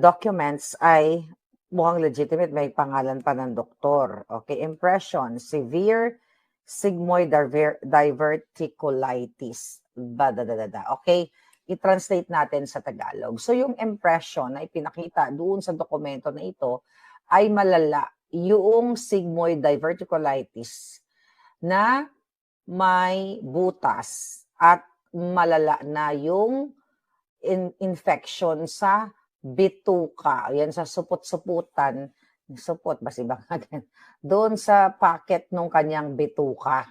documents ay mukhang legitimate, may pangalan pa ng doktor. Okay, impression, severe sigmoid diverticulitis. Okay, i-translate natin sa Tagalog. So yung impression na ipinakita doon sa dokumento na ito ay malala. Yung sigmoid diverticulitis na may butas at malala na yung infection sa bituka. Yan sa supot-suputan. Supot, basiba natin. Doon sa pocket ng kanyang bituka.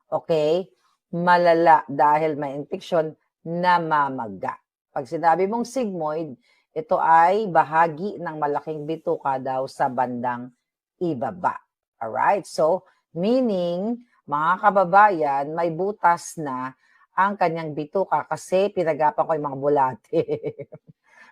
Okay? Malala dahil may infection, namamaga. Pag sinabi mong sigmoid, ito ay bahagi ng malaking bituka daw sa bandang ibaba. Alright? So, meaning, mga kababayan, may butas na ang kanyang bituka kasi pinagapan ko yung mga bulate.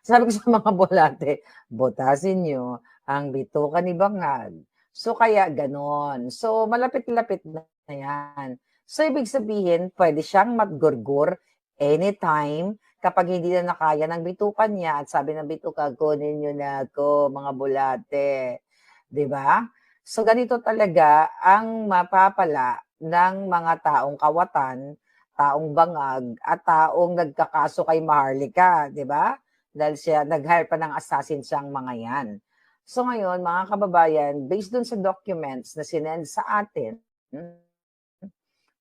Sabi ko sa mga bulate, butasin nyo ang bituka ni Bangag. So, kaya ganon. So, malapit-lapit na yan. So, ibig sabihin, pwede siyang matgurgur anytime kapag hindi na nakaya ng bitukan niya at sabi ng bituka, kunin nyo na ako, mga bulate. Diba? So, ganito talaga ang mapapala ng mga taong kawatan, taong bangag, at taong nagkakaso kay Maharlika, di ba? Dahil siya, nag-hire pa ng assassin siyang mga yan. So ngayon, mga kababayan, based dun sa documents na sinend sa atin,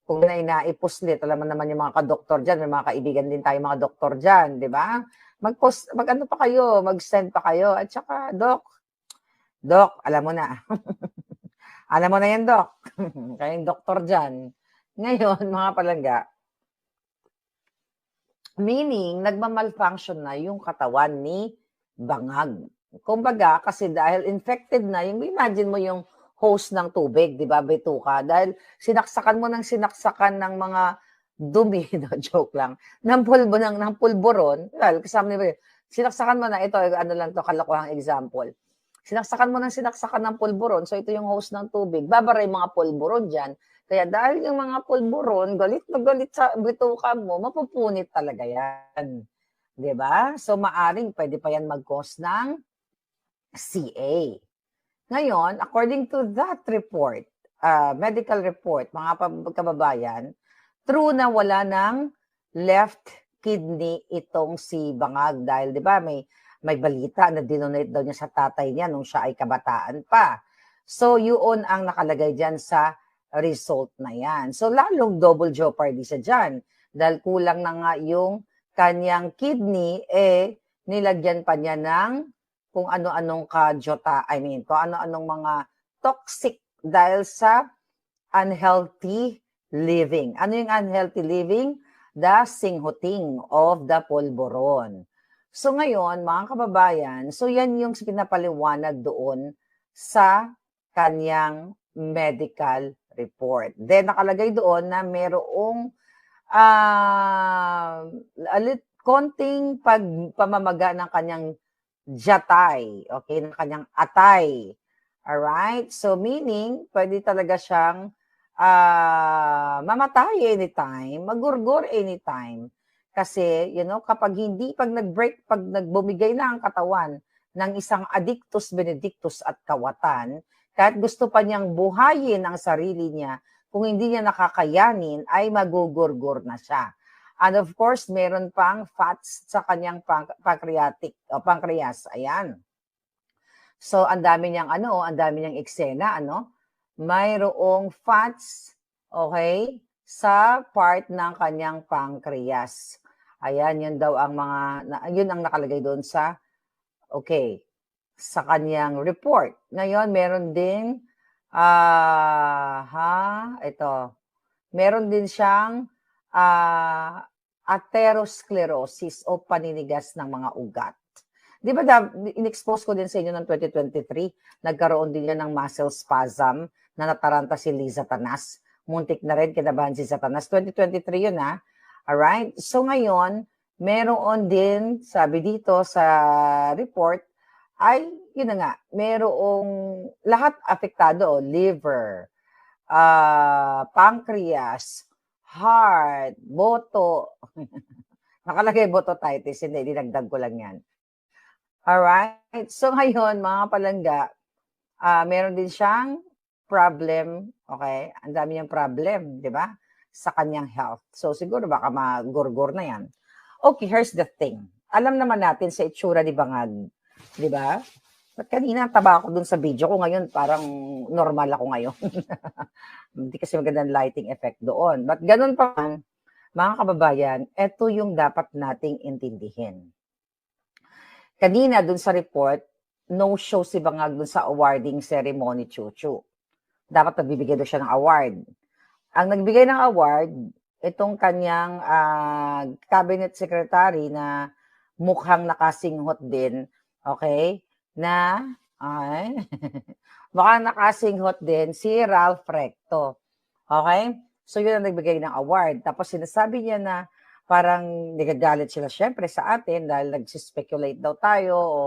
kung naipuslit, alam mo naman yung mga kadoktor dyan, may mga kaibigan din tayo mga doktor dyan, di ba? Mag-ano pa kayo, mag-send pa kayo, at saka, Doc, alam mo na. Alam mo na yan, Doc. Kayong doktor dyan. Ngayon, mga palangga, meaning, nagmamalfunction na yung katawan ni Bangag. Kumbaga, kasi dahil infected na, yung imagine mo yung hose ng tubig, di ba, bituka, dahil sinaksakan mo ng sinaksakan ng mga dumi, no, joke lang, ng pulburon, well, kasama niyo, sinaksakan mo na, ito, ano lang to, kalokohang example, sinaksakan mo ng sinaksakan ng pulburon, so ito yung hose ng tubig, babaray mga pulburon dyan, kaya dahil yung mga pulburon, galit na galit sa bituka mo, mapupunit talaga yan. Diba? So, maaring pwede pa yan mag-cause ng CA. Ngayon, according to that report, medical report, mga kababayan, true na wala ng left kidney itong si Bangag dahil, di ba, may balita na dinonate daw niya sa tatay niya nung siya ay kabataan pa. So, yun ang nakalagay dyan sa result na yan. So, lalong double jeopardy siya dyan dahil kulang na nga yung kanyang kidney, nilagyan pa niya ng kung ano-anong kung ano-anong mga toxic dahil sa unhealthy living. Ano yung unhealthy living? The singhuting of the pulburon. So ngayon, mga kababayan, so yan yung pinapaliwanag doon sa kanyang medical report. Then nakalagay doon na merong konting pamamaga ng kanyang jatay, okay, ng kanyang atay. Alright? So meaning, pwede talaga siyang mamatay anytime, magurgur anytime. Kasi, kapag nagbumigay na ang katawan ng isang addictus benedictus at kawatan, kahit gusto pa niyang buhayin ang sarili niya, kung hindi niya nakakayanin, ay magugurgur na siya. And of course, meron pang fats sa kanyang pancreas. Ayan. So, ang dami niyang eksena, mayroong fats, okay, sa part ng kanyang pancreas. Ayan, yun daw ang yun ang nakalagay doon sa, sa kanyang report. Ngayon, meron din, meron din siyang atherosclerosis o paninigas ng mga ugat. Di ba, in-expose ko din sa inyo ng 2023, nagkaroon din yan ng muscle spasm na nataranta si Liza Tanas. Muntik na rin, kinabahan si Satanas. 2023 yun, ha? Alright? So ngayon, meron din, sabi dito sa report, ay, yun na nga, merong lahat apektado, liver, pancreas, heart, boto. Nakalagay bototitis, hindi, dinagdag ko lang yan. Alright. So ngayon, mga palangga, meron din siyang problem, okay? Ang dami niyang problem, di ba? Sa kanyang health. So siguro baka magurgur na yan. Okay, here's the thing. Alam naman natin sa itsura ni Bangag, di ba? Ba't kanina taba ako dun sa video ko, ngayon parang normal ako ngayon. Hindi kasi magandang lighting effect doon. But ganun pa man, mga kababayan, ito yung dapat nating intindihin. Kanina dun sa report, no show si Bangag dun sa awarding ceremony, Chuchu. Dapat nagbibigay doon siya ng award. Ang nagbigay ng award, itong kanyang cabinet secretary na mukhang nakasinghot din, okay? Na, mukhang nakasinghot din si Ralph Recto. Okay? So yun ang nagbigay ng award. Tapos sinasabi niya na parang nagagalit sila syempre sa atin dahil nagsispekulate daw tayo o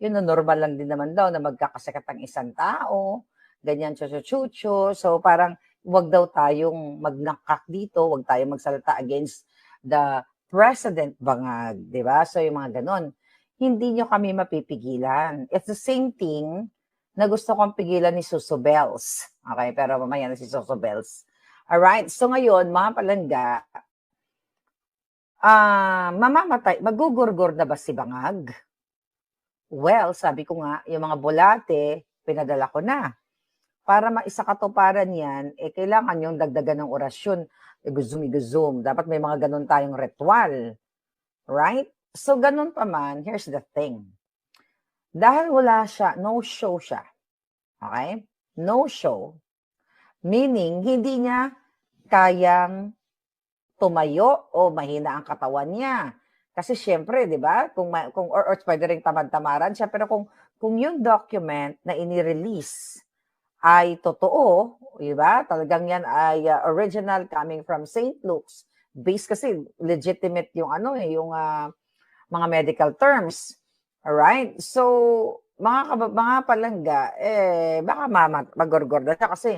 yun na normal lang din naman daw na magkakasakit ang isang tao, ganyan, chuchu-chuchu. So parang wag daw tayong magnakak dito, wag tayong magsalita against the President Bangag, di ba? So yung mga ganon. Hindi nyo kami mapipigilan. It's the same thing na gusto kong pigilan ni Suso Bells. Okay, pero mamaya na si Suso Bells. Alright, so ngayon, mga palangga, mamamatay, magugurgur na ba si Bangag? Well, sabi ko nga, yung mga bulate, pinadala ko na. Para maisakatuparan yan, kailangan yung dagdagan ng orasyon. Iguzum. Dapat may mga ganun tayong ritual. Right? So, ganun pa man, here's the thing. Dahil wala siya, no show siya. Okay? No show. Meaning, hindi niya kayang tumayo o mahina ang katawan niya. Kasi syempre, di ba? Or pwede rin tamad-tamaran siya. Pero kung yung document na inirelease ay totoo, di ba? Talagang yan ay original coming from St. Luke's. Based kasi legitimate yung yung mga medical terms. Alright? So, mga palangga, baka magorgor na siya kasi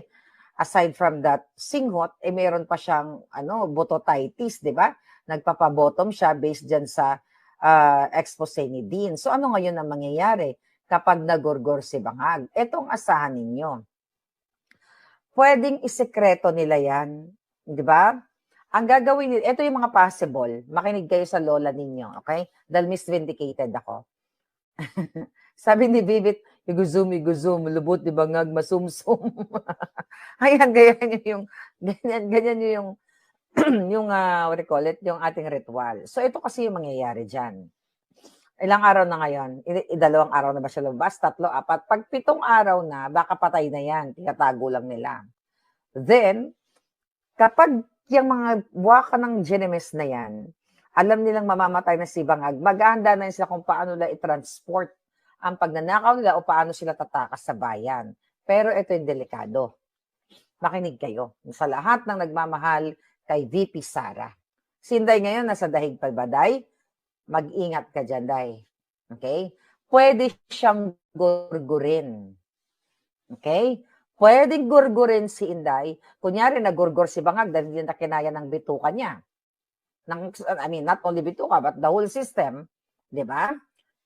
aside from that singhot, meron pa siyang bototitis, di ba? Nagpapabottom siya based dyan sa expose ni Dean. So, ano ngayon ang mangyayari kapag nagorgor si Bangag? Etong asahan ninyo. Pwedeng isekreto nila yan, di ba? Ang gagawin nila, ito yung mga possible. Makinig kayo sa lola ninyo, okay? Dahil misvindicated ako. Sabi ni Bibit, iguzum, lubot di Bangag, masumsum. Ayan, ganyan yung what do you call it, yung ating ritual. So, ito kasi yung mangyayari dyan. Ilang araw na ngayon? 2 araw na ba siya lumabas? 3, 4. Pag 7 araw na, baka patay na yan. Tinatago lang nila. Then, kapag yung mga buwaka ng Genemes na yan, alam nilang mamamatay na si Bangag, maghahanda na sila kung paano nila i-transport ang pagnanakaw nila o paano sila tatakas sa bayan. Pero ito yung delikado. Makinig kayo. Sa lahat ng nagmamahal kay VP Sara. Sinday ngayon nasa dahig palbaday, mag-ingat ka dyan, Day. Okay? Pwede siyang gurgurin. Okay? Pwedeng gurgurin si Inday. Kunyari, nagurgur si Bangag dahil hindi na kinaya ng bituka niya. Not only bituka, but the whole system. Diba?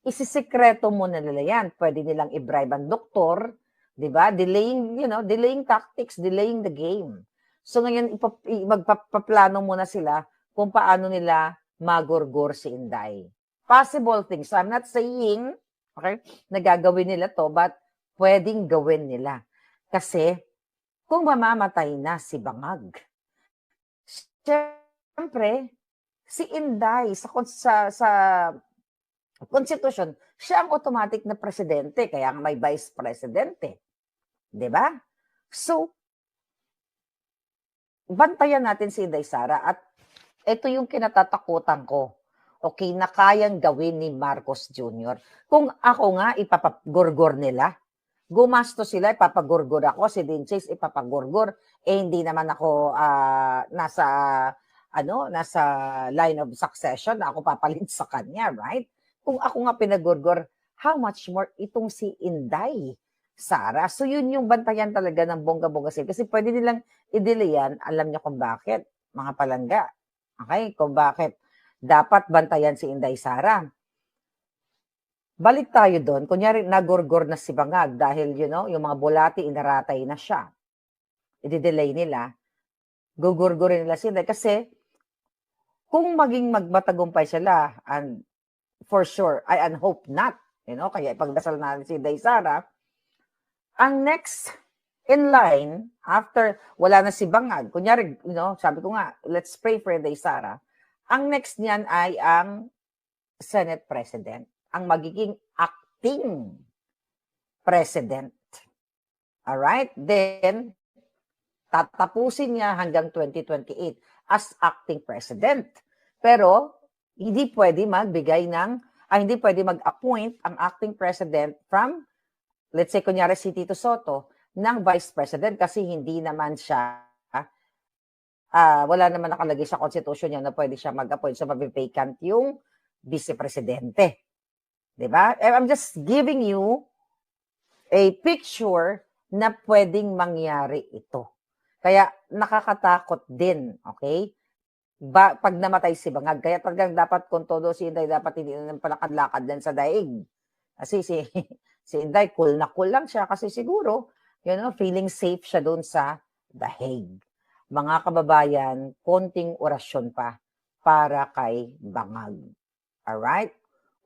Isisikreto mo na nila yan. Pwede nilang i-bribe ang doktor. Diba? Delaying tactics, delaying the game. So ngayon, magpaplano muna sila kung paano nila magurgur si Inday. Possible things. So I'm not saying, okay, nagagawin nila to, but pwedeng gawin nila. Kasi, kung mamamatay na si Bangag, siyempre, si Inday sa konstitusyon, siya ang automatic na presidente, kaya may vice presidente. Diba? So, bantayan natin si Inday Sara at ito yung kinatatakutan ko. Okay, na kayang gawin ni Marcos Jr. Kung ako nga ipapagurgur nila, gumasto sila, ipapagurgur ako, si Dean Chase ipapagurgur, hindi naman ako nasa line of succession na ako papalit sa kanya, right? Kung ako nga pinagurgur, how much more itong si Inday Sara. So yun yung bantayan talaga ng bongga-bongga sila. Kasi pwede nilang i-delay yan, alam niyo kung bakit, mga palangga. Okay, kung bakit dapat bantayan si Inday Sara. Balik tayo doon. Kunyari, nagorgor na si Bangag dahil, yung mga bulati, inaratay na siya. I-delay nila. Gugurgurin nila sila. Kasi, kung maging magmatagumpay sila, and for sure, and hope not, kaya ipagdasal natin si Inday Sara, ang next in line, after, wala na si Bangag, kunyari, sabi ko nga, let's pray for Inday Sara, ang next niyan ay ang Senate President, ang magiging acting President. Alright? Then, tatapusin niya hanggang 2028 as acting President. Pero, hindi pwede hindi pwede mag-appoint ang acting President from, let's say, kunyari si Tito Soto, ng Vice President kasi hindi naman siya, wala naman nakalagay sa Constitution niya na pwede siya mag-appoint. So, mabivacant yung Vice Presidente. Diba? I'm just giving you a picture na pwedeng mangyari ito. Kaya nakakatakot din, okay? Pag namatay si Bangag, kaya talagang dapat kung todo si Inday, dapat hindi na palakad-lakad din sa daig. Kasi si Inday, cool na cool lang siya kasi siguro, feeling safe siya doon sa daig. Mga kababayan, konting orasyon pa para kay Bangag. Alright?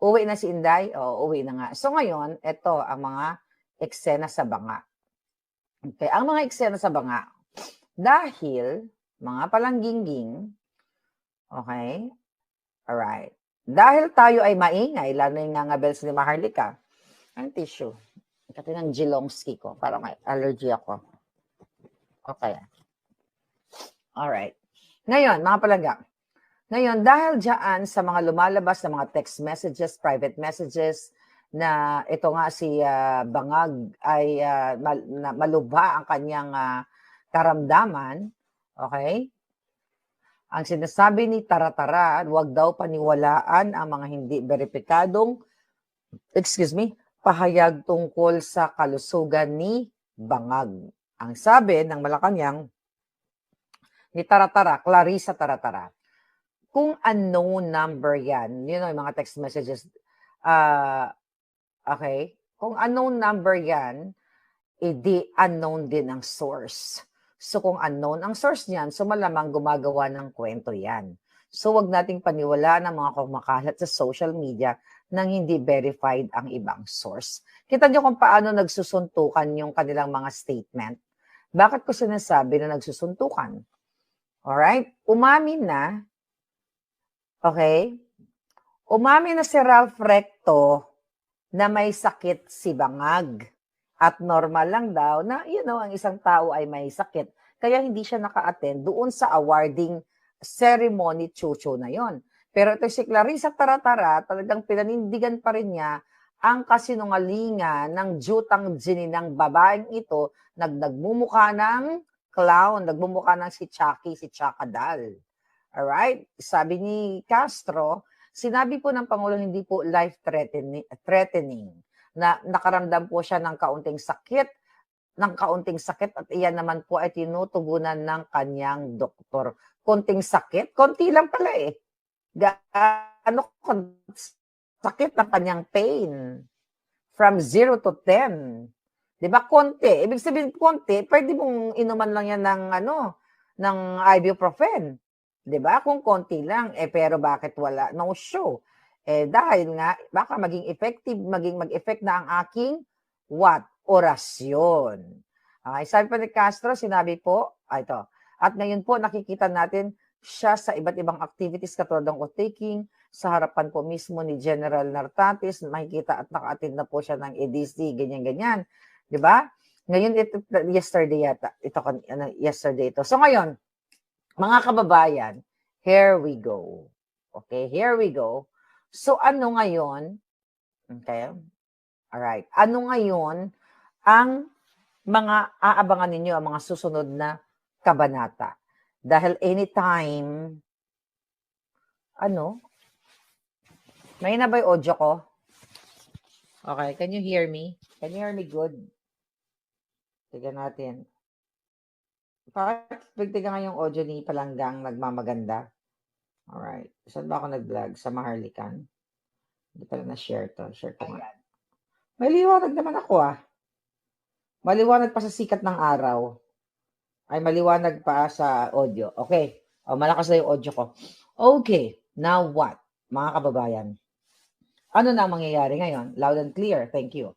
Uwi na si Inday? O, uwi na nga. So ngayon, ito ang mga eksena sa Banga. Okay, ang mga eksena sa Banga, dahil mga palangginging, okay, alright, dahil tayo ay maingay, lalo yung nga bells ni Maharlika, ang tissue, kasi ng Jilongski ko, para may allergy ako. Okay. Alright. Ngayon, mga palangga, ngayon, dahil dyan sa mga lumalabas na mga text messages, private messages, na ito nga si Bangag ay malubha ang kanyang karamdaman, okay? Ang sinasabi ni Taratara, huwag daw paniwalaan ang mga hindi beripikadong, pahayag tungkol sa kalusugan ni Bangag. Ang sabi ng Malacanang, ni Taratara, Clarissa Taratara, kung unknown number yan, yung mga text messages, okay, kung unknown number yan, di unknown din ang source. So kung unknown ang source niyan, so malamang gumagawa ng kwento yan. So wag nating paniwalaan ang mga kumakalat sa social media nang hindi verified ang ibang source. Kita niyo kung paano nagsusuntukan yung kanilang mga statement. Bakit ko sinasabi na nagsusuntukan? Alright? Umamin na, okay? Umamin na si Ralph Recto na may sakit si Bangag. At normal lang daw na, ang isang tao ay may sakit. Kaya hindi siya naka-attend doon sa awarding ceremony chucho na yon. Pero ito si Clarissa Taratara, talagang pinanindigan pa rin niya ang kasinungalingan ng jutang jininang babaeng ito, nagmumukha ng clown, nagmumukha ng si Chucky, si Chakadal. Alright? Sabi ni Castro, sinabi po ng Pangulo hindi po life-threatening na nakaramdam po siya ng kaunting sakit at iyan naman po ay tinutugunan ng kanyang doktor. Konting sakit? Konti lang pala eh. Sakit ng kanyang pain? From 0 to 10. Diba? Konti. Ibig sabihin konti, pwede mong inuman lang yan ng ibuprofen. Diba? Kung konti lang, pero bakit wala? No show. Dahil nga, baka maging mag-effect na ang aking orasyon. Okay, sabi pa ni Castro, sinabi po, ito, at ngayon po nakikita natin siya sa iba't ibang activities katulad ng oath-taking, sa harapan po mismo ni General Nartatis, makikita at naka-attend na po siya ng EDC, ganyan-ganyan. Diba? Ngayon, yesterday ito. So ngayon, mga kababayan, here we go. Okay, here we go. So, ano ngayon? Okay. Alright. Ano ngayon ang mga aabangan ninyo, ang mga susunod na kabanata? Dahil anytime, may na ba yung audio ko? Okay, can you hear me? Can you hear me good? Tignan natin. Bakit bigtigan nga yung audio ni Palanggang nagmamaganda? Alright. Saan ba ako nag-vlog? Sa Maharlikan? Hindi pala na-share to. Share ko nga. May liwanag naman ako Maliwanag pa sa sikat ng araw. Ay, maliwanag pa sa audio. Okay. Malakas na yung audio ko. Okay. Now what? Mga kababayan. Ano na ang mangyayari ngayon? Loud and clear. Thank you.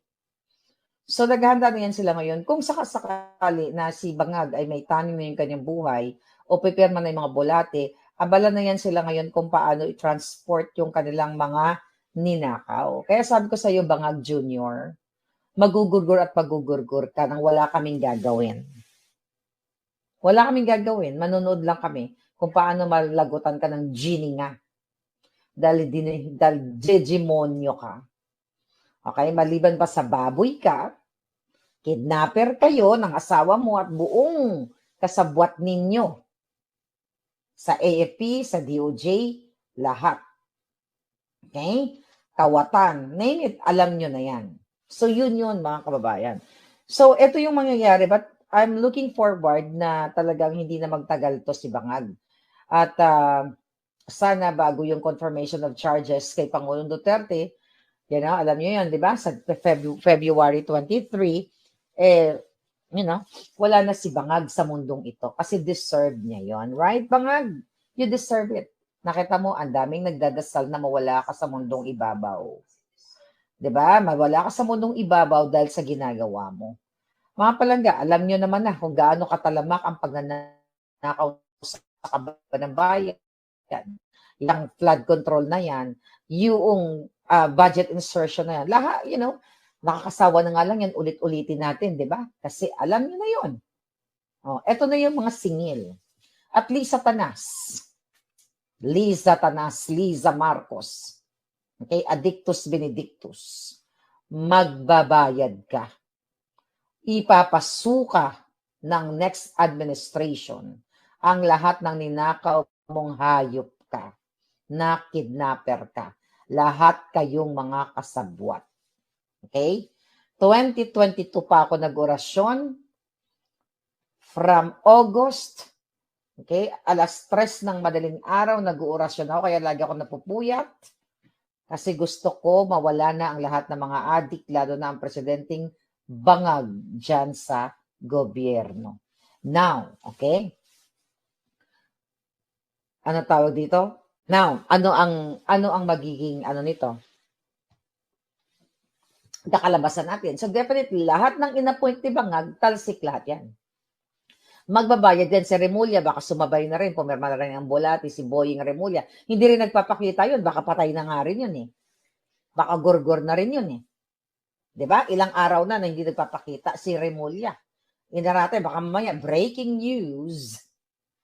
So, naghahanda na yan sila ngayon. Kung sakasakali na si Bangag ay may tanim na yung kanyang buhay o pipirma na yung mga bulate, abala na yan sila ngayon kung paano i-transport yung kanilang mga ninakaw. Kaya sabi ko sa iyo, Bangag Junior, magugurgur at pagugurgur ka nang wala kaming gagawin. Wala kaming gagawin. Manonood lang kami kung paano malagutan ka ng genie nga. Dahil demonyo ka. Okay? Maliban pa sa baboy ka, kidnapper kayo ng asawa mo at buong kasabwat ninyo. Sa AFP, sa DOJ, lahat. Okay? Kawatan. Name it, alam nyo na yan. So, yun mga kababayan. So, ito yung mangyayari. But I'm looking forward na talagang hindi na magtagal to si Bangag. At sana bago yung confirmation of charges kay Pangulong Duterte, alam nyo yun, di ba? Sa February 23, wala na si Bangag sa mundong ito kasi deserve niya yon, right? Bangag, you deserve it. Nakita mo, ang daming nagdadasal na mawala ka sa mundong ibabaw. Di ba? Mawala ka sa mundong ibabaw dahil sa ginagawa mo. Mga palangga, alam nyo naman na kung gaano katalamak ang pagnanakaw sa kaban ng bayan. Yung flood control na yan, yung budget insertion na yan. Lahat, nakakasawa na nga lang yan, ulit-ulitin natin, di ba? Kasi alam nyo na yun. Eto na yung mga singil. At Liza Marcos, okay, Addictus Benedictus, magbabayad ka. Ipapasuka ng next administration ang lahat ng ninakaw mong hayop ka, na kidnapper ka. Lahat kayong mga kasabwat. Okay? 2022 pa ako nag-orasyon from August. Okay? 3:00 ng madaling araw nag-orasyon ako, kaya lagi ako napupuyat. Kasi gusto ko mawala na ang lahat ng mga adik, lalo na ang presidenteng Bangag dyan sa gobyerno. Now, okay? Ano tawag dito? Now, ano ang magiging nito? Kakalabasan natin. So definitely, lahat ng inappoint ni Bangag, talsik lahat yan. Magbabayad din si Remulla, baka sumabay na rin, pumirma na rin ang Bolati, si Boying Remulla. Hindi rin nagpapakita yun, baka patay na nga rin yun Baka gurgur na rin yun Diba? Ilang araw na hindi nagpapakita si Remulla. Inarate, baka mamaya, breaking news,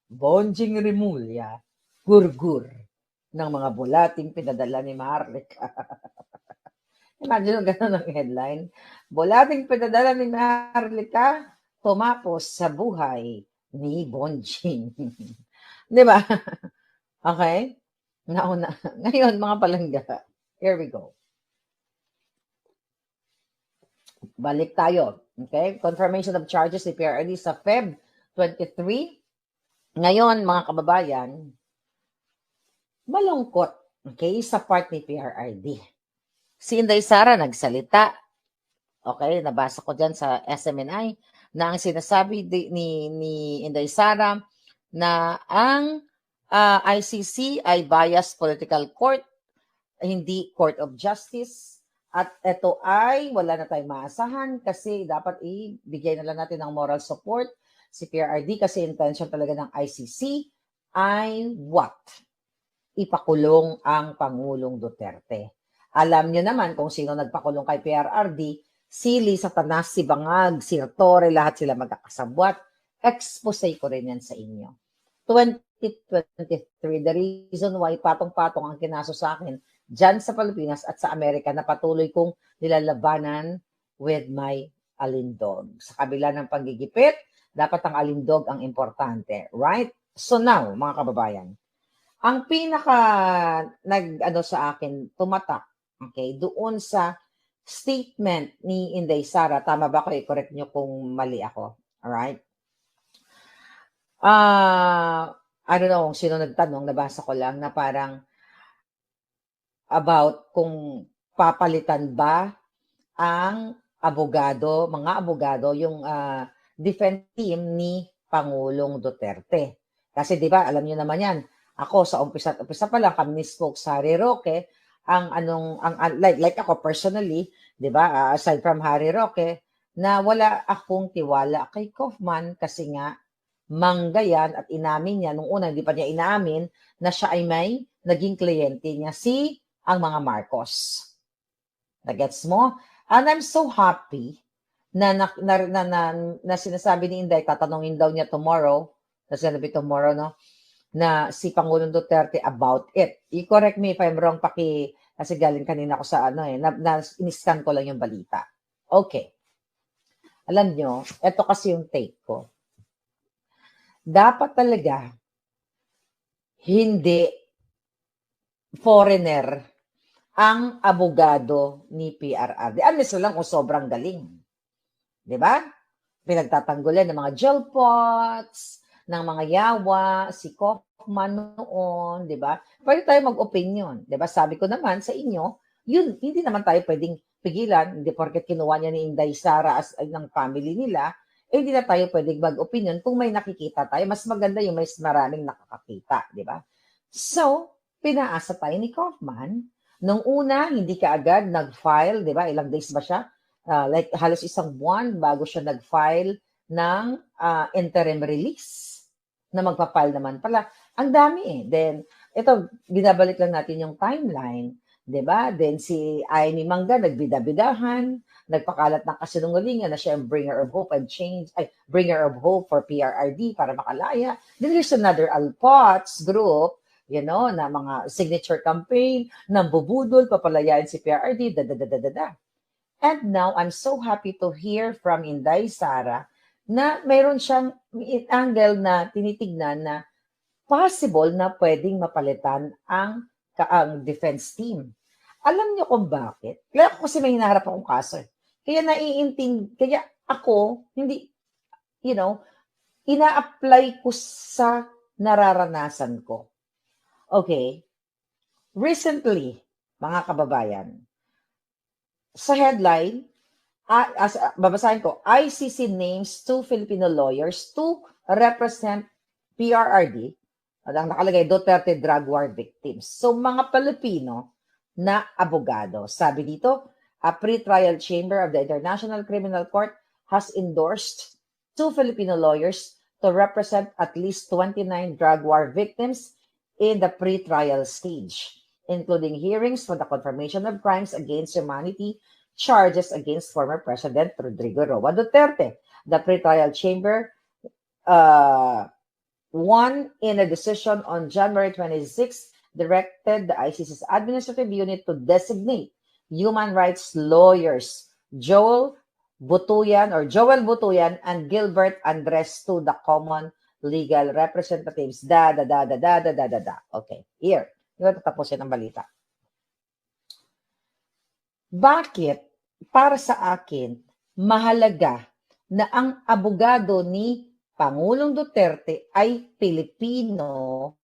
Bonjing Remulla, gurgur ng mga bulating pinadala ni Marlica. Imagine mo gano'n ang headline. Bulating pinadala ni Marlica, tumapos sa buhay ni Bonjing. Di ba? Okay? Ngayon, mga palangga, here we go. Balik tayo. Okay? Confirmation of charges ni PRRD sa Feb 23. Ngayon, mga kababayan, malungkot, okay, sa part ni PRRD. Si Inday Sara nagsalita. Okay, nabasa ko dyan sa SMNI na ang sinasabi ni Inday Sara na ang ICC ay biased political court, hindi court of justice. At ito ay wala na tayong maasahan kasi dapat ibigay na lang natin ng moral support si PRRD kasi intention talaga ng ICC ay what? Ipakulong ang Pangulong Duterte. Alam niyo naman kung sino nagpakulong kay PRRD, si Liza, si Bangag, si Torre, lahat sila magkakasabwat. Expose ko rin yan sa inyo. 2023, the reason why patong-patong ang kinaso sa akin dyan sa Pilipinas at sa Amerika na patuloy kong nilalabanan with my alindog. Sa kabila ng panggigipit, dapat ang alindog ang importante. Right? So now, mga kababayan, ang pinaka sa akin, tumatak, okay, doon sa statement ni Inday Sara, tama ba ko? I-correct nyo kung mali ako. Alright? I don't know kung sino nagtanong, nabasa ko lang na parang about kung papalitan ba ang mga abogado, yung defense team ni Pangulong Duterte. Kasi 'di ba, alam niyo naman 'yan. Ako sa umpisa pa lang kami ni Spokes Harry Roque, like ako personally, 'di ba, aside from Harry Roque, na wala akong tiwala kay Kaufman kasi nga mangga yan at inamin niya nung una, hindi pa niya inamin na siya ay may naging kliyente niya ang mga Marcos. Nagets mo? And I'm so happy na sinasabi ni Inday, tatanungin daw niya tomorrow, that's gonna be tomorrow, no? Na si Pangulong Duterte about it. I-correct me if I'm wrong, kasi galing kanina ako sa in-scan ko lang yung balita. Okay. Alam nyo, ito kasi yung take ko. Dapat talaga, hindi foreigner ang abogado ni PRRD. Honest lang kung sobrang galing. Di ba? Pinagtatanggulan ng mga gelpots, ng mga yawa, si Kaufman noon, di ba? Pwede tayo mag-opinion. Di ba? Sabi ko naman sa inyo, yun, hindi naman tayo pwedeng pigilan, hindi porket kinuha niya ni Inday Sara ng family nila, hindi na tayo pwedeng mag-opinion kung may nakikita tayo. Mas maganda yung may maraming nakakakita, di ba? So, pinaasa tayo ni Kaufman. Nung una, hindi ka agad nag-file, di ba? Ilang days ba siya? Like halos isang buwan bago siya nag-file ng interim release na magpa-file naman pala. Ang dami eh. Then, ito, binabalik lang natin yung timeline. Diba? Then si Amy Mangga nagbida-bidahan, nagpakalat ng kasinungalingan na siya ang bringer of hope and change, bringer of hope for PRRD para makalaya. Then there's another Alpots group, na mga signature campaign, nambubudol, papalayain si PRRD, da. And now, I'm so happy to hear from Inday Sara na mayroon siyang angle na tinitignan na possible na pwedeng mapalitan ang defense team. Alam niyo kung bakit? Kaya ako kasi may hinaharap akong kaso. Kaya kaya ako, hindi, ina-apply ko sa nararanasan ko. Okay. Recently, mga kababayan, sa headline, babasahin ko, ICC names 2 Filipino lawyers to represent PRRD. Ang nakalagay, Duterte drug war victims. So, mga Pilipino na abogado. Sabi dito, a pre-trial chamber of the International Criminal Court has endorsed 2 Filipino lawyers to represent at least 29 drug war victims in the pre-trial stage, including hearings for the confirmation of crimes against humanity, charges against former President Rodrigo Roa Duterte. The pre-trial chamber won in a decision on January 26, directed the ICC's administrative unit to designate human rights lawyers Joel Butuyan and Gilbert Andres to the common legal representatives. Okay, here. Ito tatapusin ang balita. Bakit para sa akin mahalaga na ang abogado ni Pangulong Duterte ay Pilipino,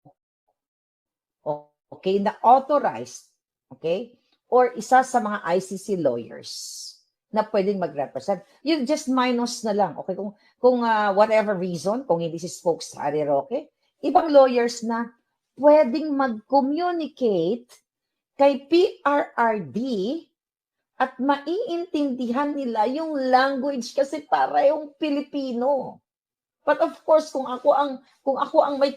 okay, na authorized, okay, or isa sa mga ICC lawyers na pwedeng mag-represent. Yun just minus na lang, okay, kung whatever reason, kung hindi si Spokes Harry Roque, ibang lawyers na pwedeng mag-communicate kay PRRD at maiintindihan nila yung language kasi parehong Pilipino. But of course, kung ako ang may